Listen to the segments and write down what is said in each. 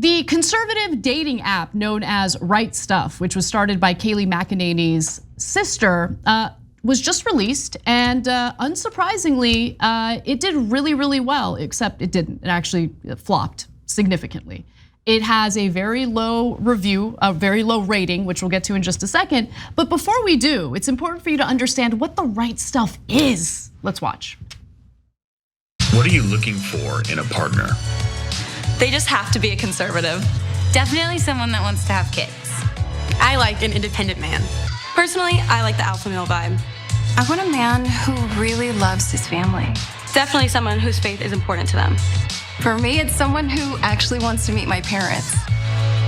The conservative dating app known as Right Stuff, which was started by Kayleigh McEnany's sister, was just released, and unsurprisingly, it did really, really well, except it didn't. It actually flopped significantly. It has a very low review, a very low rating, which we'll get to in just a second. But before we do, it's important for you to understand what the right stuff is. Let's watch. What are you looking for in a partner? They just have to be a conservative. Definitely someone that wants to have kids. I like an independent man. Personally, I like the alpha male vibe. I want a man who really loves his family. Definitely someone whose faith is important to them. For me, it's someone who actually wants to meet my parents.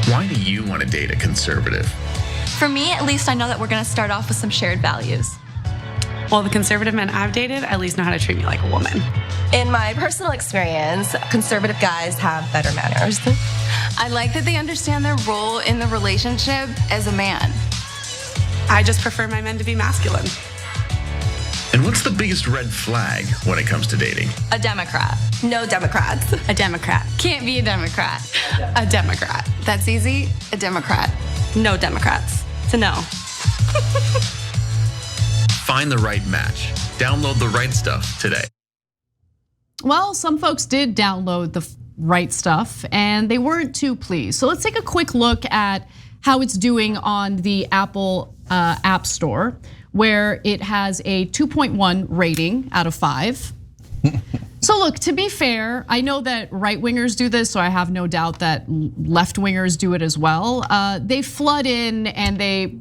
Why do you want to date a conservative? For me, at least I know that we're gonna start off with some shared values. Well, the conservative men I've dated at least know how to treat me like a woman. In my personal experience, conservative guys have better manners. I like that they understand their role in the relationship as a man. I just prefer my men to be masculine. And what's the biggest red flag when it comes to dating? A Democrat. No Democrats. A Democrat. Can't be a Democrat. A Democrat. That's easy, a Democrat. No Democrats. It's a no. Find the right match. Download the Right Stuff today. Well, some folks did download the Right Stuff and they weren't too pleased. So let's take a quick look at how it's doing on the Apple App Store, where it has a 2.1 rating out of 5. So look, to be fair, I know that right-wingers do this, so I have no doubt that left-wingers do it as well. They flood in and they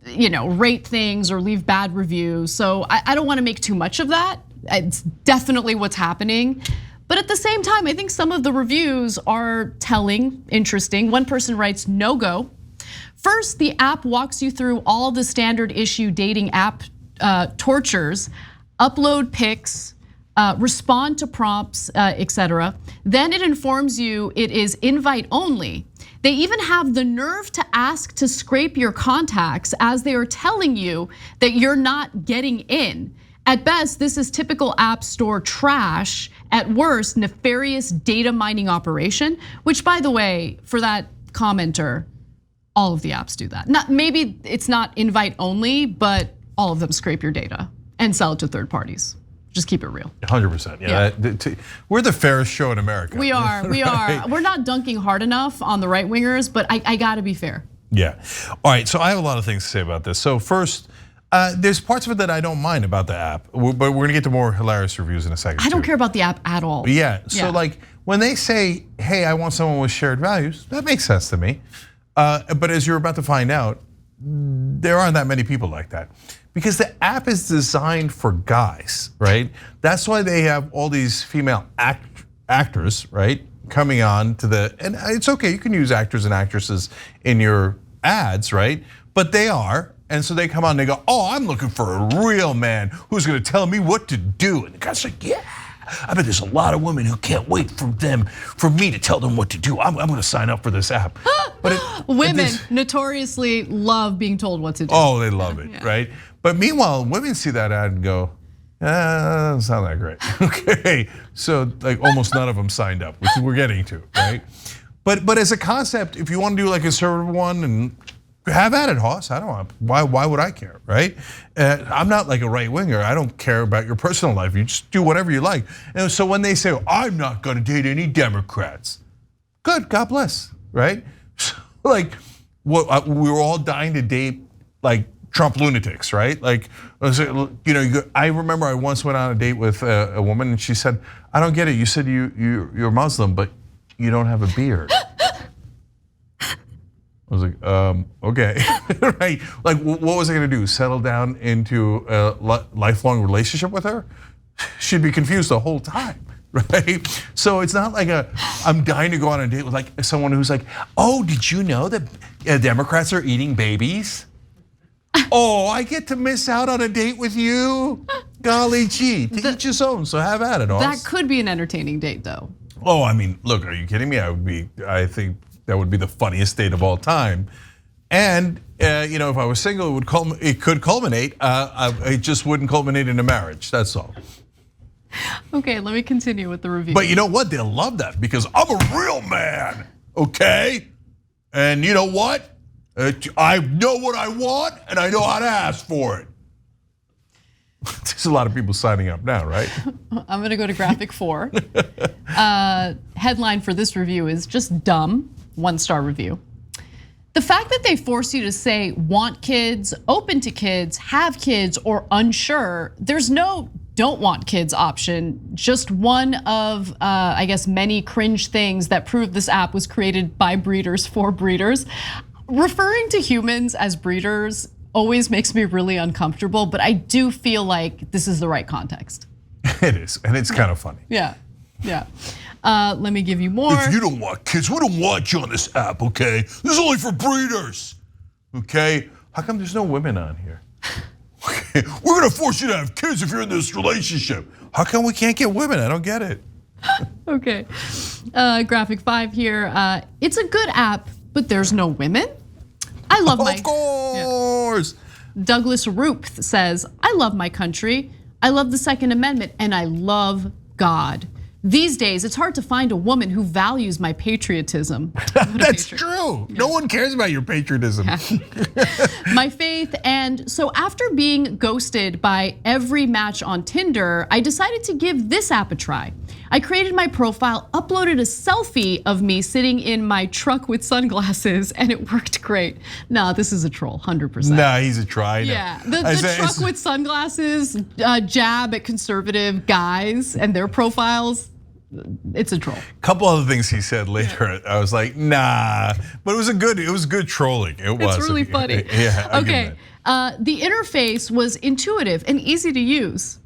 rate things or leave bad reviews. So I don't wanna make too much of that. It's definitely what's happening. But at the same time, I think some of the reviews are telling, interesting. One person writes, no go. First, the app walks you through all the standard issue dating app tortures, upload pics, respond to prompts, etc. Then it informs you it is invite only. They even have the nerve to ask to scrape your contacts as they are telling you that you're not getting in. At best, this is typical App Store trash. At worst, nefarious data mining operation, which by the way, for that commenter, all of the apps do that. Maybe it's not invite only, but all of them scrape your data and sell it to third parties. Just keep it real. 100%. Yeah. We're the fairest show in America. We are. We are. We're not dunking hard enough on the right wingers, but I gotta be fair. Yeah. All right. So I have a lot of things to say about this. So first, there's parts of it that I don't mind about the app, but we're gonna get to more hilarious reviews in a second. I don't care about the app at all. Yeah. So like when they say, "Hey, I want someone with shared values," that makes sense to me. But as you're about to find out, there aren't that many people like that. Because the app is designed for guys, right? That's why they have all these female actors, right? Coming on to and it's okay, you can use actors and actresses in your ads, right? But they are, and so they come on and they go, oh, I'm looking for a real man who's gonna tell me what to do. And the guy's like, yeah, I bet there's a lot of women who can't wait for me to tell them what to do. I'm gonna sign up for this app. But women notoriously love being told what to do. Oh, they love it, right? But meanwhile, women see that ad and go, doesn't sound that great. Okay, so like almost none of them signed up, which we're getting to, right? But as a concept, if you want to do like a conservative one and have at it, Hoss. I don't want. Why would I care, right? I'm not like a right winger. I don't care about your personal life. You just do whatever you like. And so when they say, I'm not going to date any Democrats, good, God bless, right? So like, we were all dying to date like Trump lunatics, right? Like, I remember I once went on a date with a woman and she said, I don't get it. You said you're Muslim, but you don't have a beard. I was like, okay, right? Like, what was I gonna do? Settle down into a lifelong relationship with her? She'd be confused the whole time, right? So it's not like I'm dying to go on a date with like someone who's like, oh, did you know that Democrats are eating babies? Oh, I get to miss out on a date with you? Golly gee, to each his own, so have at it, Oz. That could be an entertaining date though. Oh, I mean, look, are you kidding me? I think that would be the funniest date of all time. And if I was single, it could culminate. It just wouldn't culminate in a marriage, that's all. Okay, let me continue with the review. But you know what? They'll love that because I'm a real man. okay? And you know what? I know what I want and I know how to ask for it. There's a lot of people signing up now, right? I'm gonna go to graphic 4. Headline for this review is just dumb, 1-star review. The fact that they force you to say want kids, open to kids, have kids, or unsure, there's no don't want kids option, just one of, I guess, many cringe things that prove this app was created by breeders for breeders. Referring to humans as breeders always makes me really uncomfortable, but I do feel like this is the right context. It is, and it's kind of funny. Yeah. Let me give you more. If you don't want kids, we don't want you on this app, okay? This is only for breeders, okay? How come there's no women on here? Okay, we're gonna force you to have kids if you're in this relationship. How come we can't get women? I don't get it. Okay, graphic 5 here. It's a good app, but there's no women. I love my. Of course. Yeah. Douglas Roop says, I love my country. I love the Second Amendment, and I love God. These days, it's hard to find a woman who values my patriotism. That's true. Yeah. No one cares about your patriotism. My faith, and so after being ghosted by every match on Tinder, I decided to give this app a try. I created my profile, uploaded a selfie of me sitting in my truck with sunglasses, and it worked great. No, this is a troll, 100%. Nah, he's a try. Yeah, the truck with sunglasses, jab at conservative guys and their profiles. It's a troll. Couple other things he said later, I was like, nah, but it was good trolling. It's really funny. Yeah. Okay, the interface was intuitive and easy to use.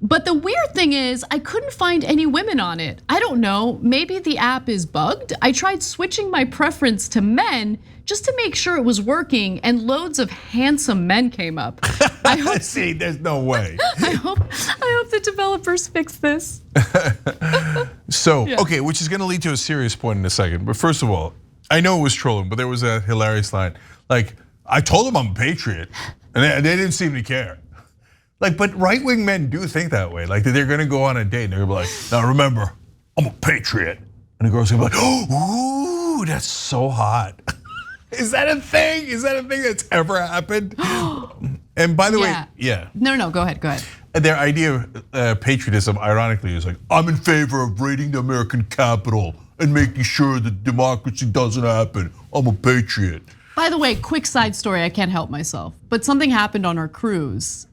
But the weird thing is, I couldn't find any women on it. I don't know, maybe the app is bugged. I tried switching my preference to men just to make sure it was working, and loads of handsome men came up. I hope. See, there's no way. I hope the developers fix this. So, okay, which is gonna lead to a serious point in a second. But first of all, I know it was trolling, but there was a hilarious line. Like, I told them I'm a patriot, and they didn't seem to care. Like, but right-wing men do think that way. Like, they're gonna go on a date and they're gonna be like, now remember, I'm a patriot. And the girl's gonna be like, oh, ooh, that's so hot. Is that a thing? Is that a thing that's ever happened? And by the way, yeah. No, go ahead. Their idea of patriotism, ironically, is like, I'm in favor of raiding the American Capitol and making sure that democracy doesn't happen. I'm a patriot. By the way, quick side story, I can't help myself. But something happened on our cruise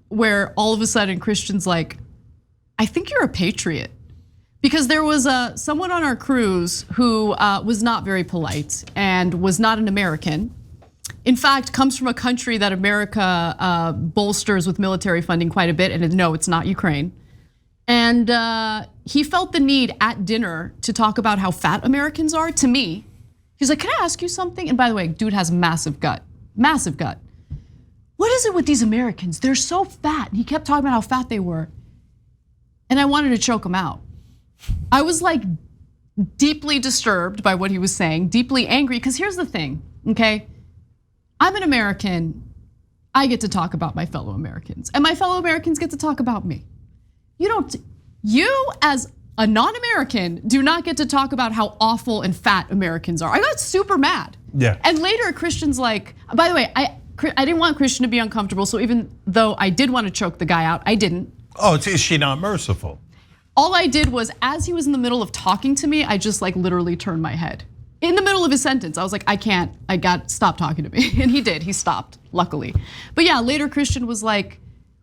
where all of a sudden Christian's like, I think you're a patriot. Because there was someone on our cruise who was not very polite and was not an American. In fact, comes from a country that America bolsters with military funding quite a bit, and no, it's not Ukraine. And he felt the need at dinner to talk about how fat Americans are to me. He's like, can I ask you something? And by the way, dude has massive gut, massive gut. What is it with these Americans? They're so fat. And he kept talking about how fat they were. And I wanted to choke him out. I was like deeply disturbed by what he was saying, deeply angry, because here's the thing, okay? I'm an American, I get to talk about my fellow Americans, and my fellow Americans get to talk about me. You as a non-American do not get to talk about how awful and fat Americans are. I got super mad. Yeah. And later Christian's like, by the way, I didn't want Christian to be uncomfortable, so even though I did want to choke the guy out, I didn't. Oh, is she not merciful? All I did was, as he was in the middle of talking to me, I just like literally turned my head. In the middle of his sentence, I was like, stop talking to me. And he did, he stopped, luckily. But yeah, later Christian was like,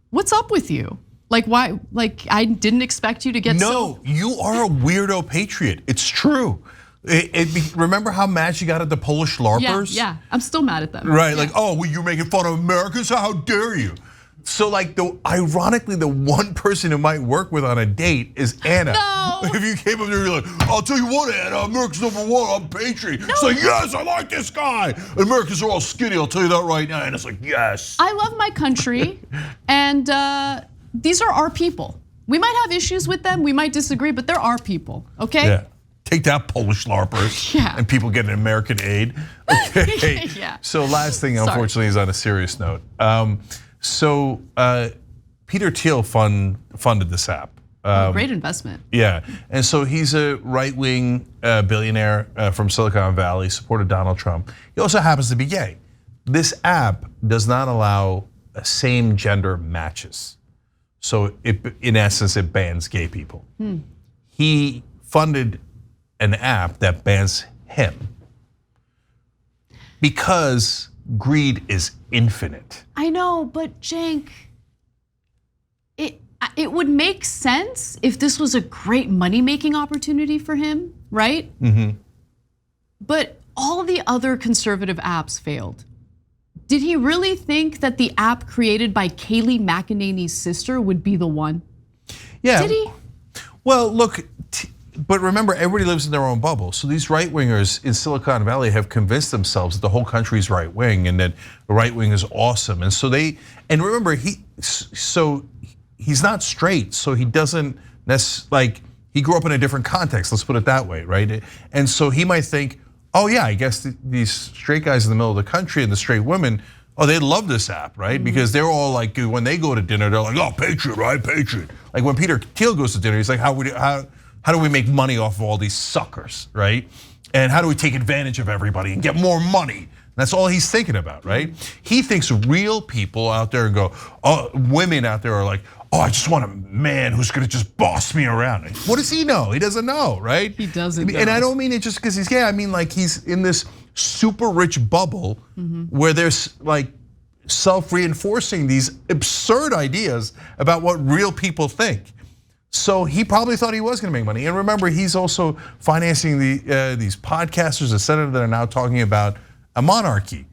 what's up with you? Like, why, like, I didn't expect you to get No, you are a weirdo patriot, it's true. Remember how mad she got at the Polish LARPers? Yeah, I'm still mad at them. Right, like, oh, well, you're making fun of Americans, how dare you? So like, ironically, the one person who might work with on a date is Anna. No. If you came up there, you're like, I'll tell you what, Anna, America's #1, I'm patriot. No. It's like, yes, I like this guy. Americans are all skinny, I'll tell you that right now. And it's like, yes. I love my country, and these are our people. We might have issues with them, we might disagree, but they're our people, okay? Yeah. Take that, Polish LARPers. Yeah. And people getting American aid. Okay. Yeah. So last thing, unfortunately, is on a serious note. So Peter Thiel funded this app, Great investment. Yeah, and so he's a right-wing billionaire from Silicon Valley, supported Donald Trump. He also happens to be gay. This app does not allow same-gender matches. So in essence, it bans gay people. He funded an app that bans him because greed is infinite. I know, but Cenk, it would make sense if this was a great money-making opportunity for him, right? But all the other conservative apps failed. Did he really think that the app created by Kayleigh McEnany's sister would be the one? Yeah. Did he? Well, look, but remember, everybody lives in their own bubble. So these right-wingers in Silicon Valley have convinced themselves that the whole country's right-wing and that the right wing is awesome. And so and remember, he's not straight, so he doesn't he grew up in a different context, let's put it that way, right? And so he might think, oh yeah, I guess these straight guys in the middle of the country and the straight women, oh, they love this app, right? Because they're all like, when they go to dinner, they're like, oh, Patriot, right, Patriot. Like when Peter Thiel goes to dinner, he's like, how do we make money off of all these suckers, right? And how do we take advantage of everybody and get more money? That's all he's thinking about, right? He thinks real people out there and go, oh, women out there are like, oh, I just want a man who's gonna just boss me around. What does he know? He doesn't know, right? He doesn't know. And I don't mean it just because he's gay. I mean like he's in this super rich bubble where there's like self-reinforcing these absurd ideas about what real people think. So he probably thought he was gonna make money. And remember, he's also financing these podcasters, etc., that are now talking about a monarchy.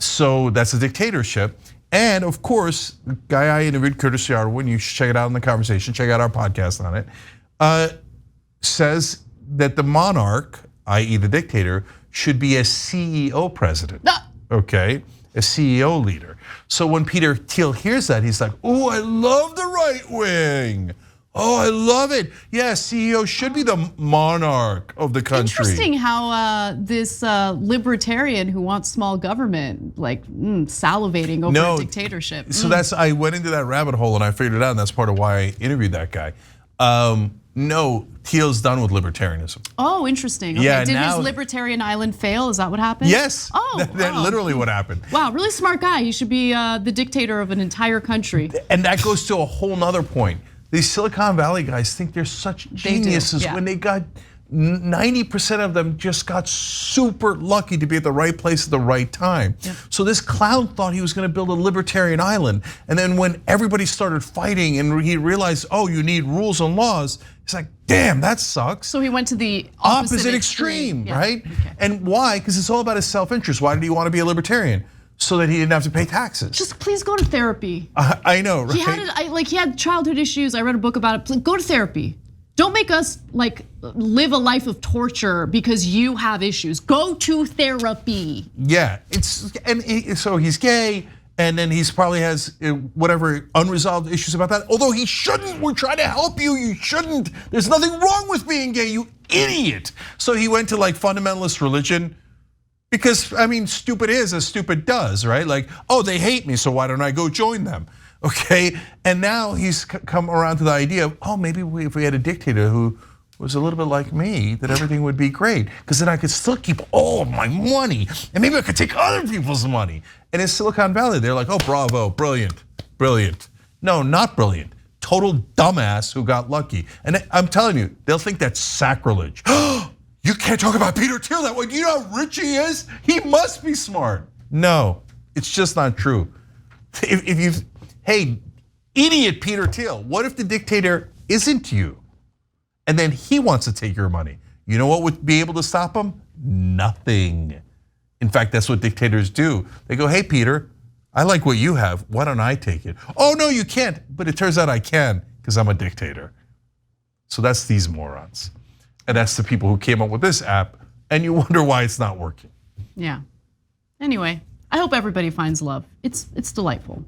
So that's a dictatorship. And of course, the guy I interviewed, Curtis Yarwood, you should check it out in the conversation, check out our podcast on it, says that the monarch, i.e. the dictator, should be a CEO president, okay? A CEO leader. So when Peter Thiel hears that, he's like, oh, I love the right wing. Oh, I love it. Yeah, CEO should be the monarch of the country. Interesting how this libertarian who wants small government, like salivating over a dictatorship. So I went into that rabbit hole and I figured it out, and that's part of why I interviewed that guy. No, Thiel's done with libertarianism. Oh, interesting. Okay. Yeah, did his libertarian island fail? Is that what happened? Yes. Oh, that's literally what happened. Wow, really smart guy. He should be the dictator of an entire country. And that goes to a whole nother point. These Silicon Valley guys think they're such geniuses when they got 90% of them just got super lucky to be at the right place at the right time. So this clown thought he was gonna build a libertarian island. And then when everybody started fighting and he realized, oh, you need rules and laws, he's like, damn, that sucks. So he went to the opposite extreme, right? Okay. And why? Because it's all about his self-interest. Why did he want to be a libertarian? So that he didn't have to pay taxes. Just please go to therapy. I know, right? He had childhood issues. I read a book about it. Please go to therapy. Don't make us like live a life of torture because you have issues. Go to therapy. Yeah, so he's gay, and then he's probably has whatever unresolved issues about that. Although he shouldn't. We're trying to help you. You shouldn't. There's nothing wrong with being gay, you idiot. So he went to like fundamentalist religion. Because, I mean, stupid is as stupid does, right? Like, oh, they hate me, so why don't I go join them? Okay, and now he's come around to the idea of, oh, maybe if we had a dictator who was a little bit like me, that everything would be great. Because then I could still keep all of my money, and maybe I could take other people's money. And in Silicon Valley, they're like, oh, bravo, brilliant, brilliant. No, not brilliant. Total dumbass who got lucky. And I'm telling you, they'll think that's sacrilege. You can't talk about Peter Thiel that way. Do you know how rich he is? He must be smart. No, it's just not true. Hey, idiot Peter Thiel, what if the dictator isn't you? And then he wants to take your money. You know what would be able to stop him? Nothing. In fact, that's what dictators do. They go, hey Peter, I like what you have, why don't I take it? Oh no, you can't, but it turns out I can because I'm a dictator. So that's these morons. And that's the people who came up with this app, and you wonder why it's not working. Yeah. Anyway, I hope everybody finds love. It's delightful.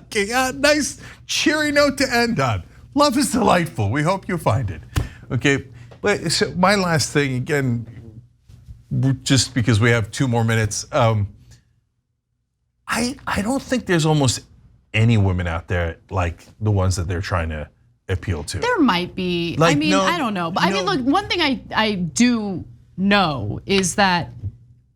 Okay, nice cheery note to end on. Love is delightful. We hope you find it. Okay, but so my last thing, again, just because we have 2 more minutes. I don't think there's almost any women out there like the ones that they're trying to appeal to. There might be. Like, I mean, no, I don't know. But I mean, no. look, one thing I do know is that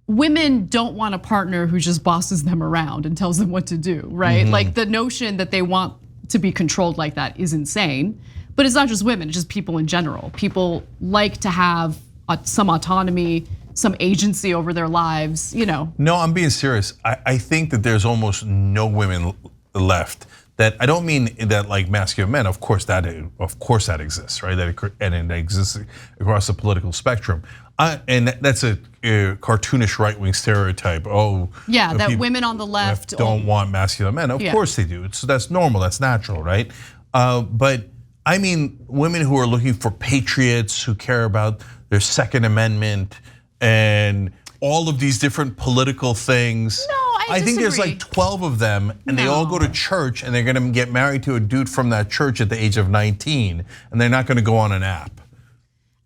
women don't want a partner who just bosses them around and tells them what to do, right? Like the notion that they want to be controlled like that is insane. But it's not just women, it's just people in general. People like to have some autonomy, some agency over their lives, you know. No, I'm being serious. I think that there's almost no women left. That I don't mean that like masculine men. Of course that exists, right? And it exists across the political spectrum. And that's a cartoonish right-wing stereotype. Oh, yeah, that women on the left don't want masculine men. Of course they do. So that's normal. That's natural, right? But I mean, women who are looking for patriots, who care about their Second Amendment and all of these different political things. No, I think there's disagree. like 12 of them, and they all go to church, and they're gonna get married to a dude from that church at the age of 19, and they're not gonna go on an app.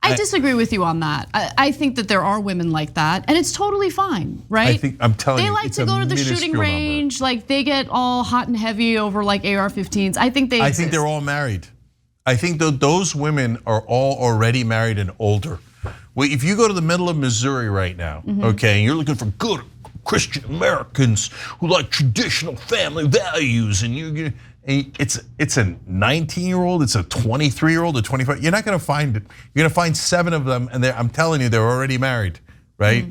I disagree with you on that. I think that there are women like that, and it's totally fine, right? I'm telling you, they like it's to a go to the shooting minuscule range, like they get all hot and heavy over like AR-15s. I think I think they're all married. I think those women are all already married and older. Well, if you go to the middle of Missouri right now, okay, and you're looking for good Christian Americans who like traditional family values, and it's a 19-year-old, it's a 23-year-old, a 25. You're not going to find it. You're going to find 7 of them, and I'm telling you, they're already married, right?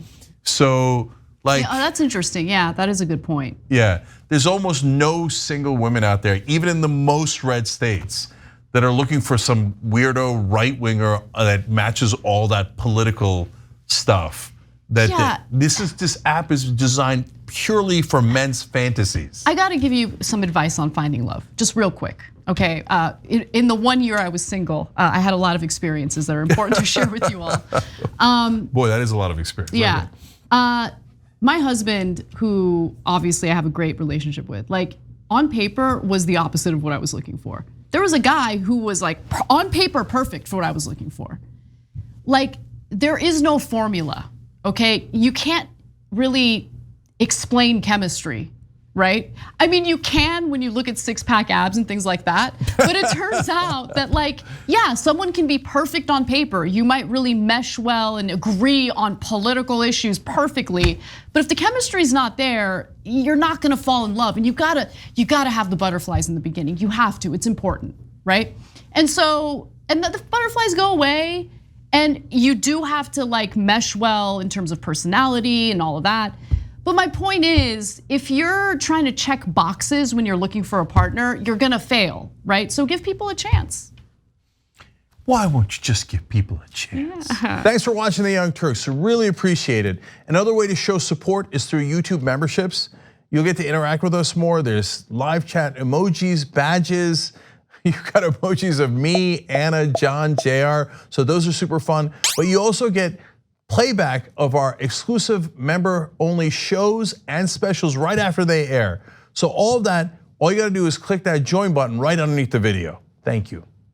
So like, yeah, that's interesting. Yeah, that is a good point. Yeah, there's almost no single women out there, even in the most red states, that are looking for some weirdo right winger that matches all that political stuff. This app is designed purely for men's fantasies. I got to give you some advice on finding love, just real quick. Okay, in the 1 year I was single, I had a lot of experiences that are important to share with you all. Boy, that is a lot of experience. Yeah, my husband, who obviously I have a great relationship with, like on paper was the opposite of what I was looking for. There was a guy who was like on paper perfect for what I was looking for. Like there is no formula, okay? You can't really explain chemistry, right? I mean, you can when you look at 6-pack abs and things like that, but it turns out that like, yeah, someone can be perfect on paper. You might really mesh well and agree on political issues perfectly, but if the chemistry is not there, you're not gonna fall in love. And you gotta have the butterflies in the beginning. You have to, it's important, right? And so, and the butterflies go away, and you do have to like mesh well in terms of personality and all of that. But my point is, if you're trying to check boxes when you're looking for a partner, you're gonna fail, right? So give people a chance. Why won't you just give people a chance? Thanks for watching The Young Turks, I really appreciate it. Another way to show support is through YouTube memberships. You'll get to interact with us more. There's live chat emojis, badges. You've got emojis of me, Anna, John, JR, so those are super fun. But you also get playback of our exclusive member-only shows and specials right after they air. So all of that, all you gotta do is click that join button right underneath the video. Thank you.